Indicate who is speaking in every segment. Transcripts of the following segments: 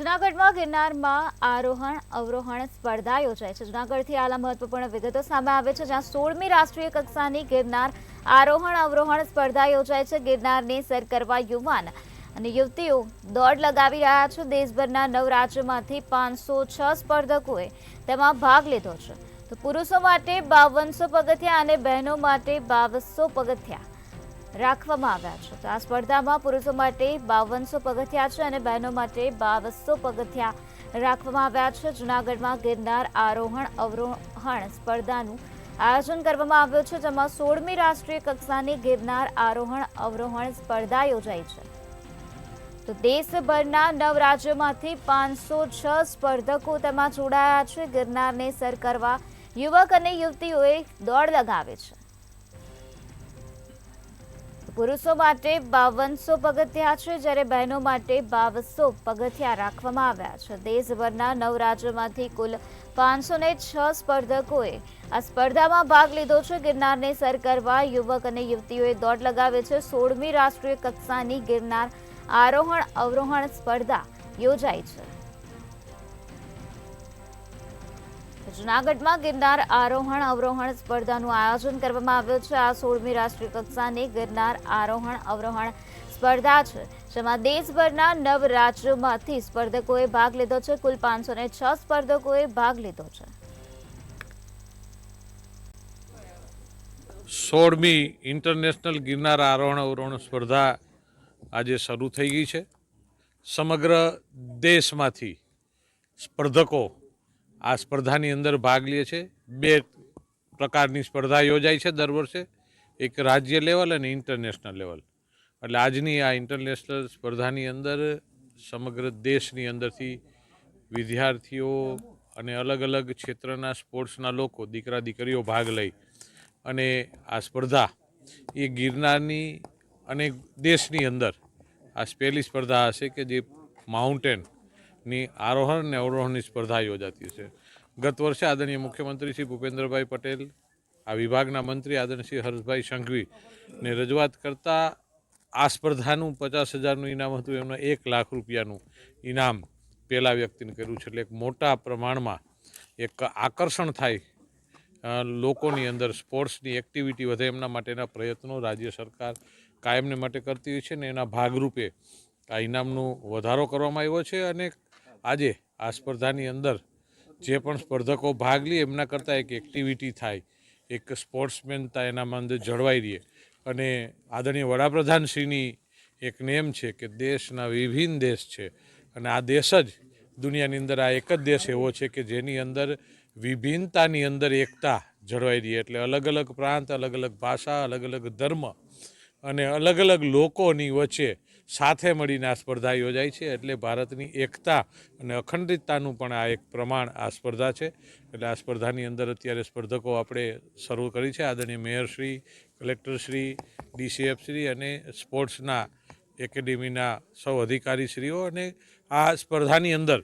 Speaker 1: જૂનાગઢમાં ગિરનારમાં આરોહણ અવરોહણ સ્પર્ધા યોજાઈ છે। જૂનાગઢથી હાલ મહત્વપૂર્ણ વિગતો સામે આવે છે, જ્યાં 16મી રાષ્ટ્રીય કક્ષાની ગિરનાર આરોહણ અવરોહણ સ્પર્ધા યોજાઈ છે। ગિરનારની સર કરવા યુવાન અને યુવતીઓ દોડ લગાવી રહ્યા છે। દેશભરના 9 રાજ્યોમાંથી 506 સ્પર્ધકોએ તેમાં ભાગ લીધો છે। તો પુરુષો માટે 5200 પગથિયા અને બહેનો માટે 2200 પગથિયા રાખવામાં આવ્યા છે। તો આ સ્પર્ધામાં પુરુષો માટે 5200 પગથિયા છે અને બહેનો માટે 2200 પગથિયા રાખવામાં આવ્યા છે। જૂનાગઢમાં ગિરનાર આરોહણ અવરોહણ સ્પર્ધાનું આયોજન કરવામાં આવ્યું છે, જેમાં 16મી રાષ્ટ્રીય કક્ષાની ગિરનાર આરોહણ અવરોહણ સ્પર્ધા યોજાઈ છે। તો દેશભરના 9 રાજ્યોમાંથી 506 સ્પર્ધકો તેમાં જોડાયા છે। ગિરનારને સર કરવા યુવક અને યુવતીઓએ દોડ લગાવી છે। પુરુષો માટે 5200 પગથિયા છે, જ્યારે બહેનો માટે 2200 પગથિયા રાખવામાં આવ્યા છે। દેશભરના 9 રાજ્યોમાંથી કુલ 506 સ્પર્ધકોએ આ સ્પર્ધામાં ભાગ લીધો છે। ગિરનારને સર કરવા યુવક અને યુવતીઓએ દોડ લગાવી છે। 16મી રાષ્ટ્રીય કક્ષાની ગિરનાર આરોહણ અવરોહણ સ્પર્ધા યોજાઈ છે। જૂનાગઢમાં ગિરનાર આરોહણ અવરોહણ સ્પર્ધાનું આયોજન કરવામાં આવ્યું છે। આ 16મી રાષ્ટ્રીય કક્ષાની ગિરનાર આરોહણ અવરોહણ સ્પર્ધા છે, જેમાં દેશભરના 9 રાજ્યોમાંથી સ્પર્ધકોએ ભાગ લીધો છે। કુલ 506 સ્પર્ધકોએ ભાગ લીધો છે।
Speaker 2: 16મી ઇન્ટરનેશનલ ગિરનાર આરોહણ અવરોહણ સ્પર્ધા આજે શરૂ થઈ ગઈ છે। સમગ્ર દેશમાંથી સ્પર્ધકો આ સ્પર્ધાની અંદર ભાગ લે છે। 2 પ્રકારની સ્પર્ધા યોજાય છે દર વર્ષે, એક રાજ્ય લેવલ અને ઇન્ટરનેશનલ લેવલ। એટલે આજની આ ઇન્ટરનેશનલ સ્પર્ધાની અંદર સમગ્ર દેશની અંદરથી વિદ્યાર્થીઓ અને અલગ અલગ ક્ષેત્રના સ્પોર્ટ્સના લોકો, દીકરા દીકરીઓ ભાગ લઈ અને આ સ્પર્ધા એ ગિરનારની અને દેશની અંદર આ પહેલી સ્પર્ધા હશે કે જે માઉન્ટેનની આરોહણ અને અવરોહણની સ્પર્ધા યોજાતી હશે। ગત વર્ષે આદરણીય મુખ્યમંત્રી શ્રી ભૂપેન્દ્રભાઈ પટેલ, આ વિભાગના મંત્રી આદરણીય શ્રી હર્ષભાઈ સંઘવીને રજૂઆત કરતા આ સ્પર્ધાનું 50,000નું ઇનામ હતું, એમને 1 લાખ રૂપિયાનું ઇનામ પહેલા વ્યક્તિને કર્યું છે। એટલે એક મોટા પ્રમાણમાં એક આકર્ષણ થાય લોકોની અંદર, સ્પોર્ટ્સની એક્ટિવિટી વધે, એમના માટેના પ્રયત્નો રાજ્ય સરકાર કાયમને માટે કરતી હોય છે ને એના ભાગરૂપે આ ઇનામનો વધારો કરવામાં આવ્યો છે। અને આજે આ સ્પર્ધાની અંદર જે પણ સ્પર્ધકો ભાગ લે એમના કરતાં એક એક્ટિવિટી થાય, એક સ્પોર્ટ્સમેનતા એનામાં અંદર જળવાઈ રહે। અને આદરણીય વડાપ્રધાનશ્રીની એક નેમ છે કે દેશના વિભિન્ન દેશ છે અને આ દેશ જ દુનિયાની અંદર આ એક જ દેશ એવો છે કે જેની અંદર વિભિન્નતાની અંદર એકતા જળવાઈ રહી। એટલે અલગ અલગ પ્રાંત, અલગ અલગ ભાષા, અલગ અલગ ધર્મ અને અલગ અલગ લોકોની વચ્ચે સાથે મળીને આ સ્પર્ધા યોજાય છે। એટલે ભારતની એકતા અને અખંડિતતાનું પણ આ એક પ્રમાણ આ સ્પર્ધા છે। એટલે આ સ્પર્ધાની અંદર અત્યારે સ્પર્ધકો આપણે શરૂ કરી છે। આદરણીય મેયરશ્રી, કલેક્ટરશ્રી, ડીસીએફશ્રી અને સ્પોર્ટ્સના એકેડેમીના સૌ અધિકારીશ્રીઓ અને આ સ્પર્ધાની અંદર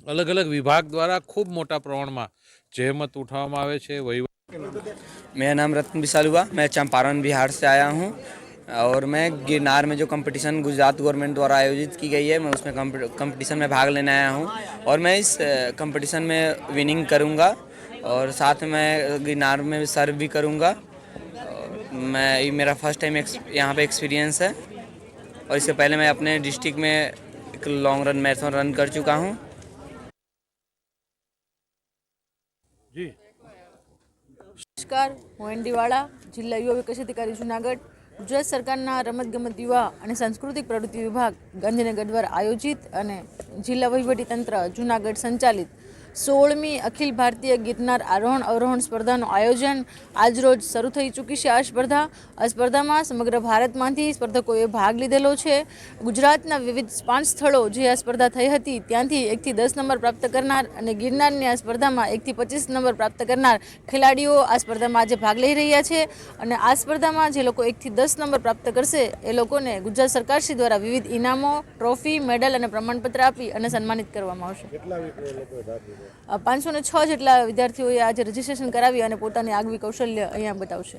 Speaker 2: અલગ અલગ વિભાગ દ્વારા ખૂબ મોટા પ્રમાણમાં જહેમત ઉઠાવવામાં આવે છે।
Speaker 3: मेरा नाम रत्न विशाल हुआ। मैं चंपारण बिहार से आया हूँ और मैं गिरनार में जो कंपटीशन गुजरात गवर्नमेंट द्वारा आयोजित की गई है, मैं उसमें कंपटीशन में भाग लेने आया हूँ और मैं इस कंपटीशन में विनिंग करूँगा और साथ में मैं गिरनार में सर्व भी करूँगा। मैं ये मेरा फर्स्ट टाइम यहाँ पे एक्सपीरियंस है और इससे पहले मैं अपने डिस्ट्रिक्ट में एक लॉन्ग रन मैराथन रन कर चुका हूँ।
Speaker 4: નમસ્કાર, હું એનડીવાળા, જિલ્લા યુવા વિકાસ અધિકારી જૂનાગઢ। ગુજરાત સરકારના રમતગમત યુવા અને સાંસ્કૃતિક પ્રવૃત્તિ વિભાગ ગાંધીનગર દ્વારા આયોજિત અને જિલ્લા વહીવટીતંત્ર જૂનાગઢ સંચાલિત 16મી અખિલ ભારતીય ગિરનાર આરોહણ અવરોહણ સ્પર્ધાનું આયોજન આજરોજ શરૂ થઈ ચૂકી છે। આ સ્પર્ધામાં સમગ્ર ભારતમાંથી સ્પર્ધકોએ ભાગ લીધેલો છે। ગુજરાતના વિવિધ 5 સ્થળો જે આ સ્પર્ધા થઈ હતી ત્યાંથી 1 થી 10 નંબર પ્રાપ્ત કરનાર અને ગિરનારની આ સ્પર્ધામાં 1 થી 25 નંબર પ્રાપ્ત કરનાર ખેલાડીઓ આ સ્પર્ધામાં આજે ભાગ લઈ રહ્યા છે। અને આ સ્પર્ધામાં જે લોકો 1 થી 10 નંબર પ્રાપ્ત કરશે એ લોકોને ગુજરાત સરકારશ્રી દ્વારા વિવિધ ઇનામો, ટ્રોફી, મેડલ અને પ્રમાણપત્ર આપી અને સન્માનિત કરવામાં આવશે। 506 જેટલા વિદ્યાર્થીઓએ આજે રજીસ્ટ્રેશન કરાવી અને પોતાની આગવી કૌશલ્ય અહીંયા બતાવશે।